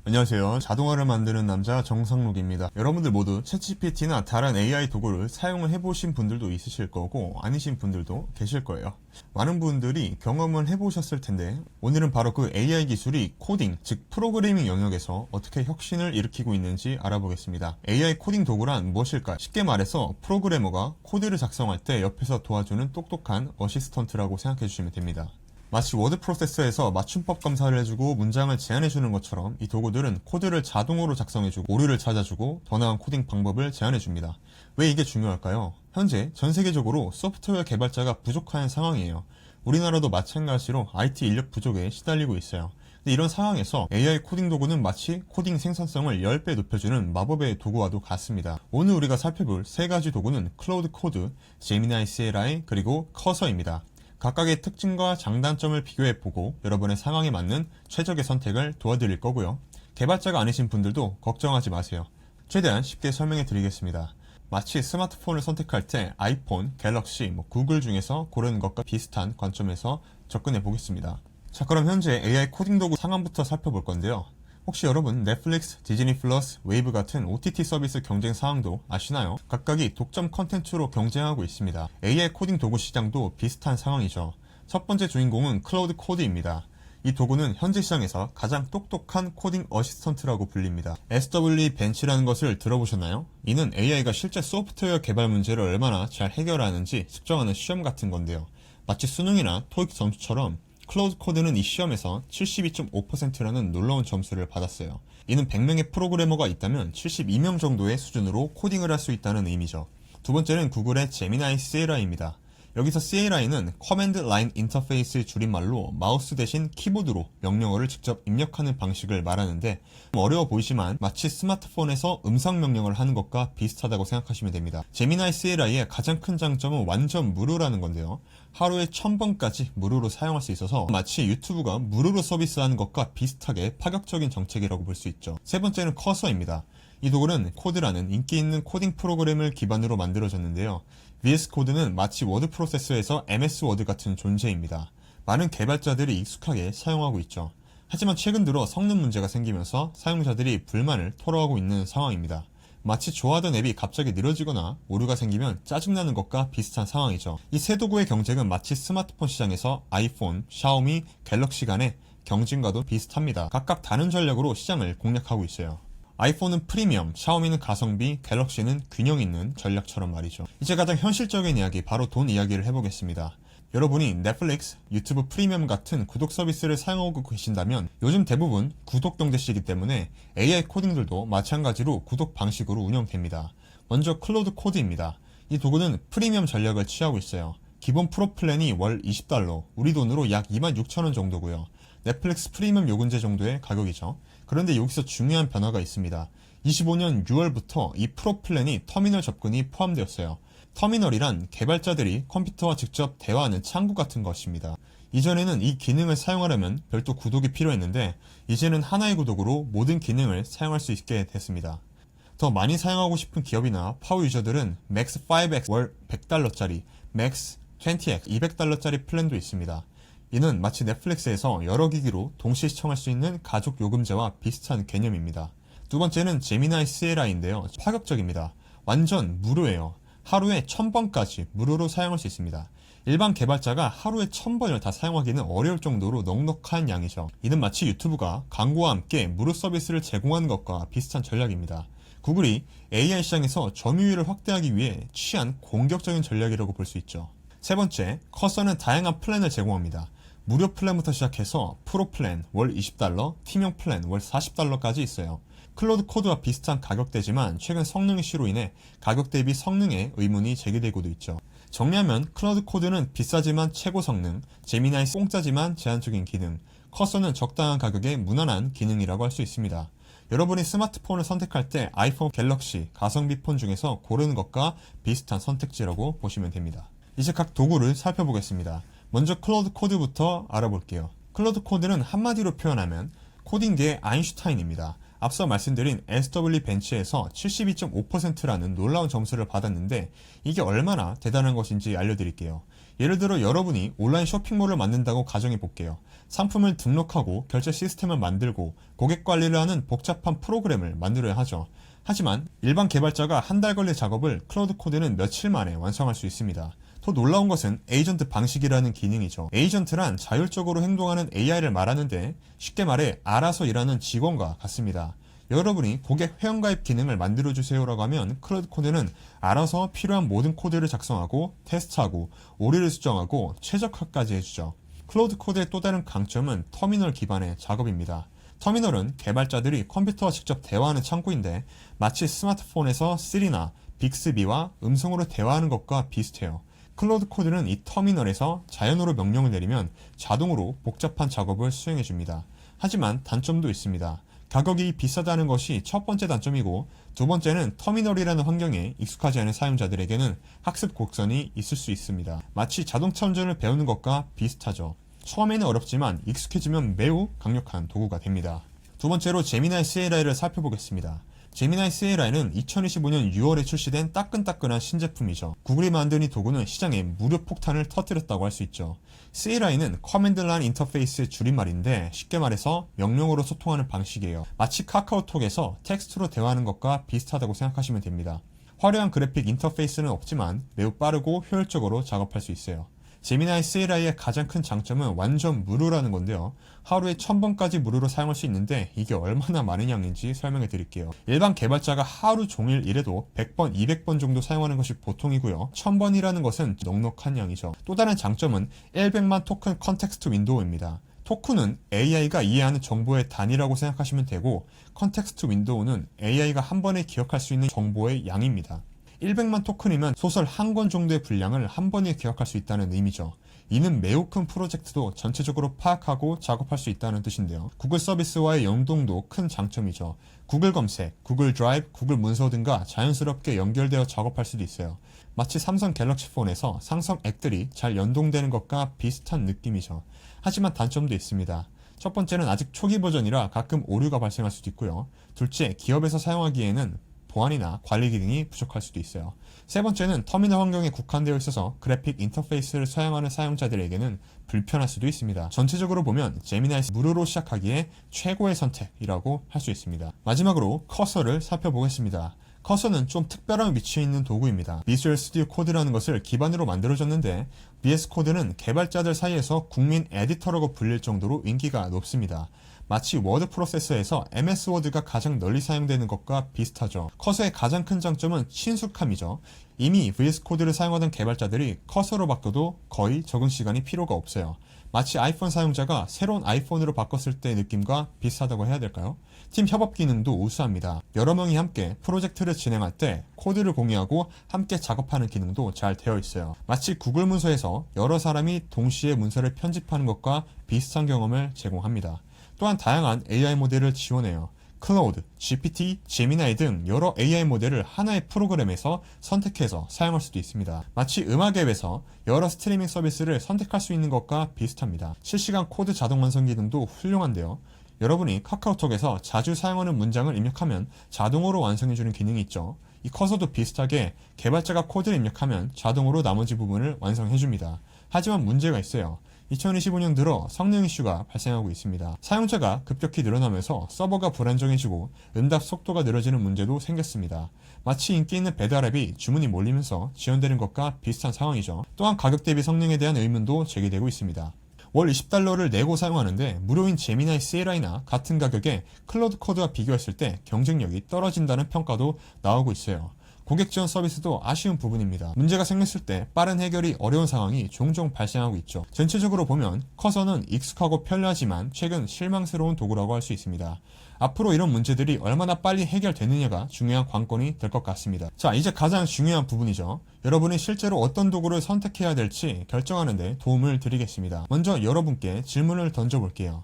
안녕하세요. 자동화를 만드는 남자 정상록입니다. 여러분들 모두 챗GPT나 다른 AI 도구를 사용을 해보신 분들도 있으실 거고 아니신 분들도 계실 거예요. 많은 분들이 경험을 해보셨을 텐데 오늘은 바로 그 AI 기술이 코딩, 즉 프로그래밍 영역에서 어떻게 혁신을 일으키고 있는지 알아보겠습니다. AI 코딩 도구란 무엇일까요? 쉽게 말해서 프로그래머가 코드를 작성할 때 옆에서 도와주는 똑똑한 어시스턴트라고 생각해 주시면 됩니다. 마치 워드 프로세서에서 맞춤법 검사를 해주고 문장을 제안해주는 것처럼 이 도구들은 코드를 자동으로 작성해주고 오류를 찾아주고 더 나은 코딩 방법을 제안해줍니다. 왜 이게 중요할까요? 현재 전 세계적으로 소프트웨어 개발자가 부족한 상황이에요. 우리나라도 마찬가지로 IT 인력 부족에 시달리고 있어요. 근데 이런 상황에서 AI 코딩 도구는 마치 코딩 생산성을 10배 높여주는 마법의 도구와도 같습니다. 오늘 우리가 살펴볼 세 가지 도구는 클로드 코드, 제미나이 CLI, 그리고 커서입니다. 각각의 특징과 장단점을 비교해보고 여러분의 상황에 맞는 최적의 선택을 도와드릴 거고요. 개발자가 아니신 분들도 걱정하지 마세요. 최대한 쉽게 설명해 드리겠습니다. 마치 스마트폰을 선택할 때 아이폰, 갤럭시, 구글 중에서 고르는 것과 비슷한 관점에서 접근해 보겠습니다. 자, 그럼 현재 AI 코딩 도구 상황부터 살펴볼 건데요. 혹시 여러분 넷플릭스, 디즈니 플러스, 웨이브 같은 OTT 서비스 경쟁 사항도 아시나요? 각각이 독점 컨텐츠로 경쟁하고 있습니다. AI 코딩 도구 시장도 비슷한 상황이죠. 첫 번째 주인공은 클로드 코드입니다. 이 도구는 현재 시장에서 가장 똑똑한 코딩 어시스턴트라고 불립니다. SWE 벤치라는 것을 들어보셨나요? 이는 AI가 실제 소프트웨어 개발 문제를 얼마나 잘 해결하는지 측정하는 시험 같은 건데요. 마치 수능이나 토익 점수처럼 클로드 코드는 이 시험에서 72.5%라는 놀라운 점수를 받았어요. 이는 100명의 프로그래머가 있다면 72명 정도의 수준으로 코딩을 할 수 있다는 의미죠. 두 번째는 구글의 제미나이 CLI입니다. 여기서 CLI는 커맨드 라인 인터페이스의 줄임말로 마우스 대신 키보드로 명령어를 직접 입력하는 방식을 말하는데 어려워 보이지만 마치 스마트폰에서 음성 명령을 하는 것과 비슷하다고 생각하시면 됩니다. 제미나이 CLI의 가장 큰 장점은 완전 무료라는 건데요. 하루에 1000번까지 무료로 사용할 수 있어서 마치 유튜브가 무료로 서비스하는 것과 비슷하게 파격적인 정책이라고 볼 수 있죠. 세 번째는 커서입니다. 이 도구는 코드라는 인기 있는 코딩 프로그램을 기반으로 만들어졌는데요. VS 코드는 마치 워드 프로세서에서 MS 워드 같은 존재입니다. 많은 개발자들이 익숙하게 사용하고 있죠. 하지만 최근 들어 성능 문제가 생기면서 사용자들이 불만을 토로하고 있는 상황입니다. 마치 좋아하던 앱이 갑자기 느려지거나 오류가 생기면 짜증나는 것과 비슷한 상황이죠. 이 세 도구의 경쟁은 마치 스마트폰 시장에서 아이폰, 샤오미, 갤럭시 간의 경쟁과도 비슷합니다. 각각 다른 전략으로 시장을 공략하고 있어요. 아이폰은 프리미엄, 샤오미는 가성비, 갤럭시는 균형 있는 전략처럼 말이죠. 이제 가장 현실적인 이야기, 바로 돈 이야기를 해보겠습니다. 여러분이 넷플릭스, 유튜브 프리미엄 같은 구독 서비스를 사용하고 계신다면 요즘 대부분 구독 경제시기 때문에 AI 코딩들도 마찬가지로 구독 방식으로 운영됩니다. 먼저 클로드 코드입니다. 이 도구는 프리미엄 전략을 취하고 있어요. 기본 프로 플랜이 월 $20, 우리 돈으로 약 26,000원 정도고요. 넷플릭스 프리미엄 요금제 정도의 가격이죠. 그런데 여기서 중요한 변화가 있습니다. 25년 6월부터 이 프로 플랜이 터미널 접근이 포함되었어요. 터미널이란 개발자들이 컴퓨터와 직접 대화하는 창구 같은 것입니다. 이전에는 이 기능을 사용하려면 별도 구독이 필요했는데 이제는 하나의 구독으로 모든 기능을 사용할 수 있게 됐습니다. 더 많이 사용하고 싶은 기업이나 파워 유저들은 맥스 5X 월 $100짜리, 맥스 20X 200달러짜리 플랜도 있습니다. 이는 마치 넷플릭스에서 여러 기기로 동시에 시청할 수 있는 가족 요금제와 비슷한 개념입니다. 두 번째는 제미나이 CLI인데요. 파격적입니다. 완전 무료예요. 하루에 1000번까지 무료로 사용할 수 있습니다. 일반 개발자가 하루에 1000번을 다 사용하기는 어려울 정도로 넉넉한 양이죠. 이는 마치 유튜브가 광고와 함께 무료 서비스를 제공하는 것과 비슷한 전략입니다. 구글이 AI 시장에서 점유율을 확대하기 위해 취한 공격적인 전략이라고 볼 수 있죠. 세 번째, 커서는 다양한 플랜을 제공합니다. 무료 플랜부터 시작해서 프로 플랜 월 $20, 팀용 플랜 월 $40까지 있어요. 클로드 코드와 비슷한 가격대지만 최근 성능 이슈로 인해 가격 대비 성능에 의문이 제기되고도 있죠. 정리하면 클로드 코드는 비싸지만 최고 성능, 제미나이 공짜지만 제한적인 기능, 커서는 적당한 가격의 무난한 기능이라고 할 수 있습니다. 여러분이 스마트폰을 선택할 때 아이폰, 갤럭시, 가성비 폰 중에서 고르는 것과 비슷한 선택지라고 보시면 됩니다. 이제 각 도구를 살펴보겠습니다. 먼저 클로드 코드부터 알아볼게요. 클로드 코드는 한마디로 표현하면 코딩계의 아인슈타인입니다. 앞서 말씀드린 SWE 벤치에서 72.5%라는 놀라운 점수를 받았는데 이게 얼마나 대단한 것인지 알려드릴게요. 예를 들어 여러분이 온라인 쇼핑몰을 만든다고 가정해 볼게요. 상품을 등록하고 결제 시스템을 만들고 고객 관리를 하는 복잡한 프로그램을 만들어야 하죠. 하지만 일반 개발자가 한 달 걸릴 작업을 클로드 코드는 며칠 만에 완성할 수 있습니다. 더 놀라운 것은 에이전트 방식이라는 기능이죠. 에이전트란 자율적으로 행동하는 AI를 말하는데 쉽게 말해 알아서 일하는 직원과 같습니다. 여러분이 고객 회원가입 기능을 만들어주세요라고 하면 클로드 코드는 알아서 필요한 모든 코드를 작성하고 테스트하고 오류를 수정하고 최적화까지 해주죠. 클로드 코드의 또 다른 강점은 터미널 기반의 작업입니다. 터미널은 개발자들이 컴퓨터와 직접 대화하는 창구인데 마치 스마트폰에서 시리나 빅스비와 음성으로 대화하는 것과 비슷해요. 클로드 코드는 이 터미널에서 자연어로 명령을 내리면 자동으로 복잡한 작업을 수행해줍니다. 하지만 단점도 있습니다. 가격이 비싸다는 것이 첫 번째 단점이고 두 번째는 터미널이라는 환경에 익숙하지 않은 사용자들에게는 학습 곡선이 있을 수 있습니다. 마치 자동차 운전을 배우는 것과 비슷하죠. 처음에는 어렵지만 익숙해지면 매우 강력한 도구가 됩니다. 두 번째로 제미나이 CLI를 살펴보겠습니다. 제미나이 CLI는 2025년 6월에 출시된 따끈따끈한 신제품이죠. 구글이 만든 이 도구는 시장에 무료 폭탄을 터뜨렸다고 할 수 있죠. CLI는 커맨드 라인 인터페이스의 줄임말인데 쉽게 말해서 명령어로 소통하는 방식이에요. 마치 카카오톡에서 텍스트로 대화하는 것과 비슷하다고 생각하시면 됩니다. 화려한 그래픽 인터페이스는 없지만 매우 빠르고 효율적으로 작업할 수 있어요. 제미나이 CLI의 가장 큰 장점은 완전 무료라는 건데요. 하루에 1000번까지 무료로 사용할 수 있는데 이게 얼마나 많은 양인지 설명해 드릴게요. 일반 개발자가 하루 종일 일해도 100번, 200번 정도 사용하는 것이 보통이고요. 1000번이라는 것은 넉넉한 양이죠. 또 다른 장점은 100만 토큰 컨텍스트 윈도우입니다. 토큰은 AI가 이해하는 정보의 단위라고 생각하시면 되고 컨텍스트 윈도우는 AI가 한 번에 기억할 수 있는 정보의 양입니다. 100만 토큰이면 소설 한 권 정도의 분량을 한 번에 기억할 수 있다는 의미죠. 이는 매우 큰 프로젝트도 전체적으로 파악하고 작업할 수 있다는 뜻인데요. 구글 서비스와의 연동도 큰 장점이죠. 구글 검색, 구글 드라이브, 구글 문서 등과 자연스럽게 연결되어 작업할 수도 있어요. 마치 삼성 갤럭시 폰에서 삼성 앱들이 잘 연동되는 것과 비슷한 느낌이죠. 하지만 단점도 있습니다. 첫 번째는 아직 초기 버전이라 가끔 오류가 발생할 수도 있고요. 둘째, 기업에서 사용하기에는 보안이나 관리 기능이 부족할 수도 있어요. 세 번째는 터미널 환경에 국한되어 있어서 그래픽 인터페이스를 사용하는 사용자들에게는 불편할 수도 있습니다. 전체적으로 보면 제미나이 무료로 시작하기에 최고의 선택이라고 할 수 있습니다. 마지막으로 커서를 살펴보겠습니다. 커서는 좀 특별한 위치에 있는 도구입니다. 비주얼 스튜디오 코드라는 것을 기반으로 만들어졌는데 VS 코드는 개발자들 사이에서 국민 에디터라고 불릴 정도로 인기가 높습니다. 마치 워드 프로세서에서 MS 워드가 가장 널리 사용되는 것과 비슷하죠. 커서의 가장 큰 장점은 친숙함이죠. 이미 VS 코드를 사용하던 개발자들이 커서로 바꿔도 거의 적은 시간이 필요가 없어요. 마치 아이폰 사용자가 새로운 아이폰으로 바꿨을 때의 느낌과 비슷하다고 해야 될까요? 팀 협업 기능도 우수합니다. 여러 명이 함께 프로젝트를 진행할 때 코드를 공유하고 함께 작업하는 기능도 잘 되어 있어요. 마치 구글 문서에서 여러 사람이 동시에 문서를 편집하는 것과 비슷한 경험을 제공합니다. 또한 다양한 AI 모델을 지원해요. 클로드, GPT, 제미나이 등 여러 AI 모델을 하나의 프로그램에서 선택해서 사용할 수도 있습니다. 마치 음악 앱에서 여러 스트리밍 서비스를 선택할 수 있는 것과 비슷합니다. 실시간 코드 자동 완성 기능도 훌륭한데요. 여러분이 카카오톡에서 자주 사용하는 문장을 입력하면 자동으로 완성해주는 기능이 있죠. 이 커서도 비슷하게 개발자가 코드를 입력하면 자동으로 나머지 부분을 완성해줍니다. 하지만 문제가 있어요. 2025년 들어 성능 이슈가 발생하고 있습니다. 사용자가 급격히 늘어나면서 서버가 불안정해지고 응답 속도가 느려지는 문제도 생겼습니다. 마치 인기 있는 배달앱이 주문이 몰리면서 지연되는 것과 비슷한 상황이죠. 또한 가격 대비 성능에 대한 의문도 제기되고 있습니다. 월 $20를 내고 사용하는데 무료인 제미나이 CLI나 같은 가격에 클로드 코드와 비교했을 때 경쟁력이 떨어진다는 평가도 나오고 있어요. 고객 지원 서비스도 아쉬운 부분입니다. 문제가 생겼을 때 빠른 해결이 어려운 상황이 종종 발생하고 있죠. 전체적으로 보면 커서는 익숙하고 편리하지만 최근 실망스러운 도구라고 할 수 있습니다. 앞으로 이런 문제들이 얼마나 빨리 해결되느냐가 중요한 관건이 될 것 같습니다. 자, 이제 가장 중요한 부분이죠. 여러분이 실제로 어떤 도구를 선택해야 될지 결정하는 데 도움을 드리겠습니다. 먼저 여러분께 질문을 던져볼게요.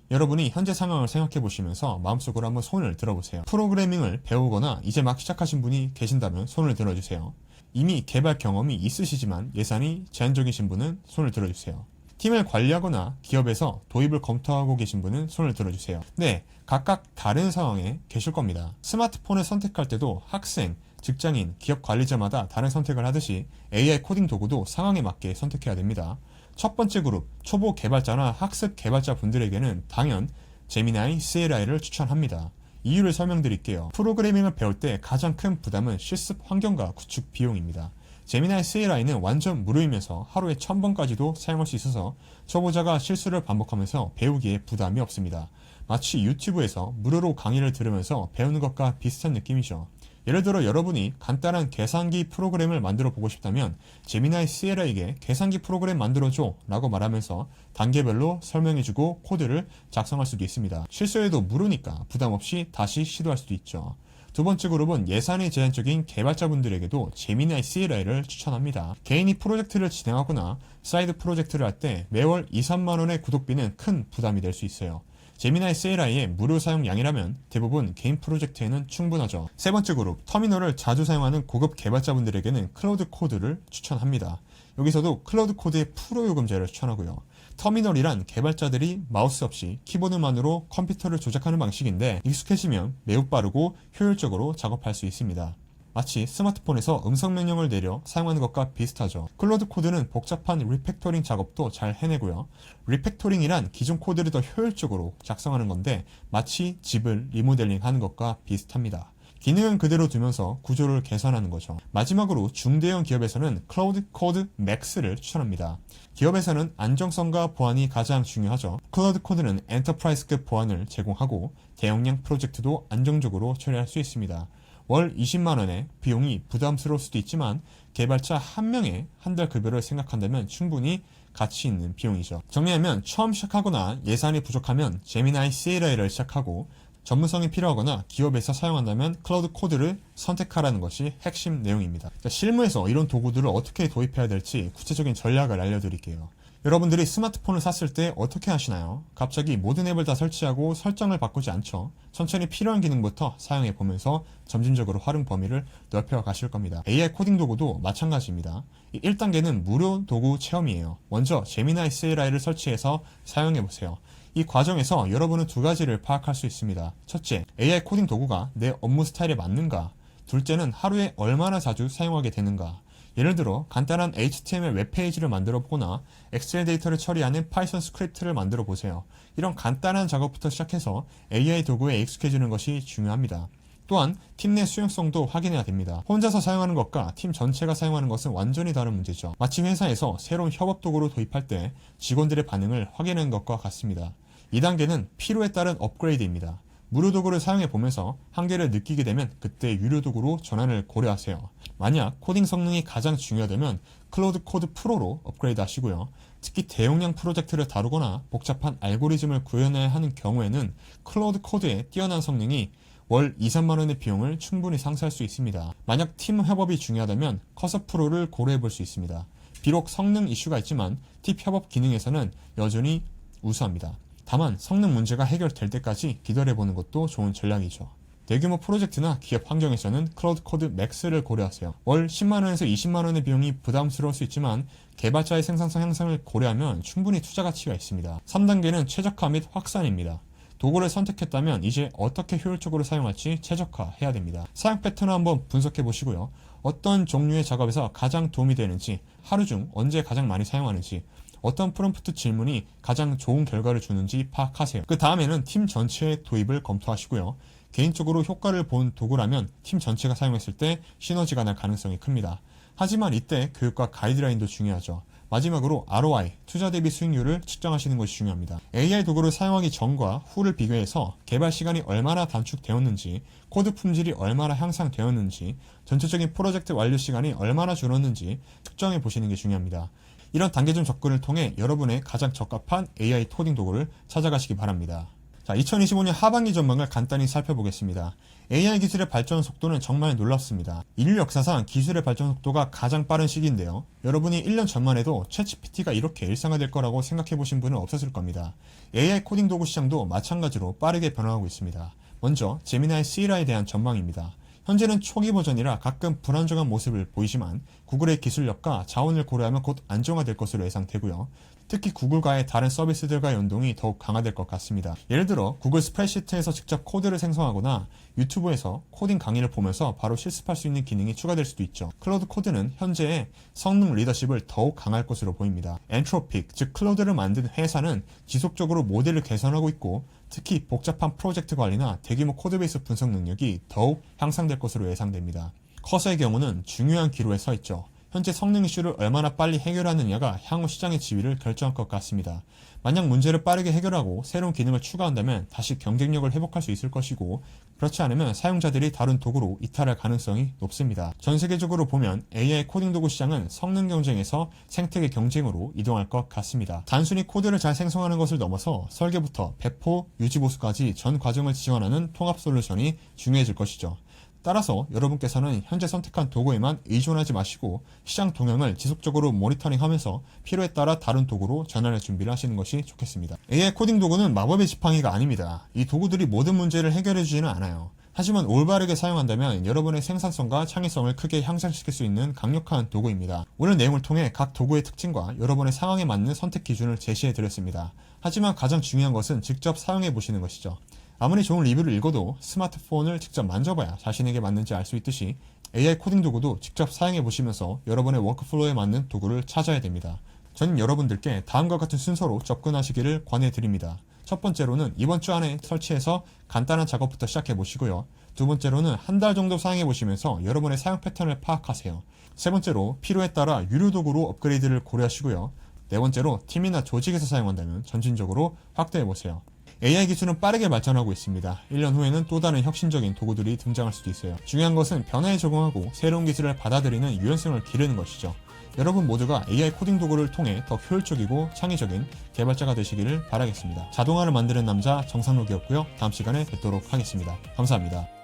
여러분이 현재 상황을 생각해 보시면서 마음속으로 한번 손을 들어보세요. 프로그래밍을 배우거나 이제 막 시작하신 분이 계신다면 손을 들어주세요. 이미 개발 경험이 있으시지만 예산이 제한적이신 분은 손을 들어주세요. 팀을 관리하거나 기업에서 도입을 검토하고 계신 분은 손을 들어주세요. 네, 각각 다른 상황에 계실 겁니다. 스마트폰을 선택할 때도 학생, 직장인, 기업 관리자마다 다른 선택을 하듯이 AI 코딩 도구도 상황에 맞게 선택해야 됩니다. 첫 번째 그룹, 초보 개발자나 학습 개발자 분들에게는 당연 제미나이 CLI를 추천합니다. 이유를 설명드릴게요. 프로그래밍을 배울 때 가장 큰 부담은 실습 환경과 구축 비용입니다. 제미나이 CLI는 완전 무료이면서 하루에 1000번까지도 사용할 수 있어서 초보자가 실수를 반복하면서 배우기에 부담이 없습니다. 마치 유튜브에서 무료로 강의를 들으면서 배우는 것과 비슷한 느낌이죠. 예를 들어 여러분이 간단한 계산기 프로그램을 만들어 보고 싶다면 제미나이 CLI에게 계산기 프로그램 만들어줘 라고 말하면서 단계별로 설명해주고 코드를 작성할 수도 있습니다. 실수해도 무료니까 부담 없이 다시 시도할 수도 있죠. 두 번째 그룹은 예산이 제한적인 개발자분들에게도 제미나이 CLI를 추천합니다. 개인이 프로젝트를 진행하거나 사이드 프로젝트를 할 때 매월 2, 3만원의 구독비는 큰 부담이 될 수 있어요. 제미나이 CLI의 무료 사용량이라면 대부분 개인 프로젝트에는 충분하죠. 세 번째 그룹, 터미널을 자주 사용하는 고급 개발자분들에게는 클라우드 코드를 추천합니다. 여기서도 클라우드 코드의 프로 요금제를 추천하고요. 터미널이란 개발자들이 마우스 없이 키보드만으로 컴퓨터를 조작하는 방식인데 익숙해지면 매우 빠르고 효율적으로 작업할 수 있습니다. 마치 스마트폰에서 음성 명령을 내려 사용하는 것과 비슷하죠. 클라우드 코드는 복잡한 리팩토링 작업도 잘 해내고요. 리팩토링이란 기존 코드를 더 효율적으로 작성하는 건데 마치 집을 리모델링 하는 것과 비슷합니다. 기능은 그대로 두면서 구조를 개선하는 거죠. 마지막으로 중대형 기업에서는 클라우드 코드 맥스를 추천합니다. 기업에서는 안정성과 보안이 가장 중요하죠. 클라우드 코드는 엔터프라이즈급 보안을 제공하고 대용량 프로젝트도 안정적으로 처리할 수 있습니다. 월 20만원의 비용이 부담스러울 수도 있지만 개발자 한 명의 한 달 급여를 생각한다면 충분히 가치 있는 비용이죠. 정리하면 처음 시작하거나 예산이 부족하면 제미나이 CLI를 시작하고 전문성이 필요하거나 기업에서 사용한다면 클라우드 코드를 선택하라는 것이 핵심 내용입니다. 실무에서 이런 도구들을 어떻게 도입해야 될지 구체적인 전략을 알려드릴게요. 여러분들이 스마트폰을 샀을 때 어떻게 하시나요? 갑자기 모든 앱을 다 설치하고 설정을 바꾸지 않죠. 천천히 필요한 기능부터 사용해 보면서 점진적으로 활용 범위를 넓혀 가실 겁니다. AI 코딩 도구도 마찬가지입니다. 1단계는 무료 도구 체험이에요. 먼저 제미나이 CLI를 설치해서 사용해 보세요. 이 과정에서 여러분은 두 가지를 파악할 수 있습니다. 첫째, AI 코딩 도구가 내 업무 스타일에 맞는가? 둘째는 하루에 얼마나 자주 사용하게 되는가? 예를 들어 간단한 HTML 웹페이지를 만들어 보거나 엑셀 데이터를 처리하는 파이썬 스크립트를 만들어 보세요. 이런 간단한 작업부터 시작해서 AI 도구에 익숙해지는 것이 중요합니다. 또한 팀 내 수용성도 확인해야 됩니다. 혼자서 사용하는 것과 팀 전체가 사용하는 것은 완전히 다른 문제죠. 마치 회사에서 새로운 협업 도구를 도입할 때 직원들의 반응을 확인하는 것과 같습니다. 2단계는 필요에 따른 업그레이드입니다. 무료 도구를 사용해 보면서 한계를 느끼게 되면 그때 유료 도구로 전환을 고려하세요. 만약 코딩 성능이 가장 중요하다면 클라우드 코드 프로로 업그레이드 하시고요. 특히 대용량 프로젝트를 다루거나 복잡한 알고리즘을 구현해야 하는 경우에는 클라우드 코드의 뛰어난 성능이 월 2, 3만원의 비용을 충분히 상쇄할 수 있습니다. 만약 팀 협업이 중요하다면 커서 프로를 고려해 볼 수 있습니다. 비록 성능 이슈가 있지만 팀 협업 기능에서는 여전히 우수합니다. 다만 성능 문제가 해결될 때까지 기다려보는 것도 좋은 전략이죠. 대규모 프로젝트나 기업 환경에서는 클라우드 코드 맥스를 고려하세요. 월 10만원에서 20만원의 비용이 부담스러울 수 있지만 개발자의 생산성 향상을 고려하면 충분히 투자 가치가 있습니다. 3단계는 최적화 및 확산입니다. 도구를 선택했다면 이제 어떻게 효율적으로 사용할지 최적화해야 됩니다. 사용 패턴을 한번 분석해 보시고요. 어떤 종류의 작업에서 가장 도움이 되는지, 하루 중 언제 가장 많이 사용하는지, 어떤 프롬프트 질문이 가장 좋은 결과를 주는지 파악하세요. 그 다음에는 팀 전체의 도입을 검토하시고요. 개인적으로 효과를 본 도구라면 팀 전체가 사용했을 때 시너지가 날 가능성이 큽니다. 하지만 이때 교육과 가이드라인도 중요하죠. 마지막으로 ROI, 투자 대비 수익률을 측정하시는 것이 중요합니다. AI 도구를 사용하기 전과 후를 비교해서 개발 시간이 얼마나 단축되었는지, 코드 품질이 얼마나 향상되었는지, 전체적인 프로젝트 완료 시간이 얼마나 줄었는지 측정해 보시는 게 중요합니다. 이런 단계적 접근을 통해 여러분의 가장 적합한 AI 코딩 도구를 찾아가시기 바랍니다. 자, 2025년 하반기 전망을 간단히 살펴보겠습니다. AI 기술의 발전 속도는 정말 놀랍습니다. 인류 역사상 기술의 발전 속도가 가장 빠른 시기인데요. 여러분이 1년 전만 해도 챗GPT가 이렇게 일상화될 거라고 생각해 보신 분은 없었을 겁니다. AI 코딩 도구 시장도 마찬가지로 빠르게 변화하고 있습니다. 먼저 제미나이 CLI에 대한 전망입니다. 현재는 초기 버전이라 가끔 불안정한 모습을 보이지만 구글의 기술력과 자원을 고려하면 곧 안정화될 것으로 예상되고요. 특히 구글과의 다른 서비스들과 연동이 더욱 강화될 것 같습니다. 예를 들어 구글 스프레드시트에서 직접 코드를 생성하거나 유튜브에서 코딩 강의를 보면서 바로 실습할 수 있는 기능이 추가될 수도 있죠. 클로드 코드는 현재의 성능 리더십을 더욱 강할 것으로 보입니다. 엔트로픽, 즉 클로드를 만든 회사는 지속적으로 모델을 개선하고 있고 특히 복잡한 프로젝트 관리나 대규모 코드베이스 분석 능력이 더욱 향상될 것으로 예상됩니다. 커서의 경우는 중요한 기로에 서 있죠. 현재 성능 이슈를 얼마나 빨리 해결하느냐가 향후 시장의 지위를 결정할 것 같습니다. 만약 문제를 빠르게 해결하고 새로운 기능을 추가한다면 다시 경쟁력을 회복할 수 있을 것이고 그렇지 않으면 사용자들이 다른 도구로 이탈할 가능성이 높습니다. 전 세계적으로 보면 AI 코딩 도구 시장은 성능 경쟁에서 생태계 경쟁으로 이동할 것 같습니다. 단순히 코드를 잘 생성하는 것을 넘어서 설계부터 배포, 유지 보수까지 전 과정을 지원하는 통합 솔루션이 중요해질 것이죠. 따라서 여러분께서는 현재 선택한 도구에만 의존하지 마시고 시장 동향을 지속적으로 모니터링하면서 필요에 따라 다른 도구로 전환할 준비를 하시는 것이 좋겠습니다. AI 코딩 도구는 마법의 지팡이가 아닙니다. 이 도구들이 모든 문제를 해결해주지는 않아요. 하지만 올바르게 사용한다면 여러분의 생산성과 창의성을 크게 향상시킬 수 있는 강력한 도구입니다. 오늘 내용을 통해 각 도구의 특징과 여러분의 상황에 맞는 선택 기준을 제시해드렸습니다. 하지만 가장 중요한 것은 직접 사용해보시는 것이죠. 아무리 좋은 리뷰를 읽어도 스마트폰을 직접 만져봐야 자신에게 맞는지 알 수 있듯이 AI 코딩 도구도 직접 사용해보시면서 여러분의 워크플로우에 맞는 도구를 찾아야 됩니다. 저는 여러분들께 다음과 같은 순서로 접근하시기를 권해드립니다. 첫 번째로는 이번 주 안에 설치해서 간단한 작업부터 시작해보시고요. 두 번째로는 한 달 정도 사용해보시면서 여러분의 사용 패턴을 파악하세요. 세 번째로 필요에 따라 유료 도구로 업그레이드를 고려하시고요. 네 번째로 팀이나 조직에서 사용한다면 점진적으로 확대해보세요. AI 기술은 빠르게 발전하고 있습니다. 1년 후에는 또 다른 혁신적인 도구들이 등장할 수도 있어요. 중요한 것은 변화에 적응하고 새로운 기술을 받아들이는 유연성을 기르는 것이죠. 여러분 모두가 AI 코딩 도구를 통해 더 효율적이고 창의적인 개발자가 되시기를 바라겠습니다. 자동화를 만드는 남자 정상록이었고요. 다음 시간에 뵙도록 하겠습니다. 감사합니다.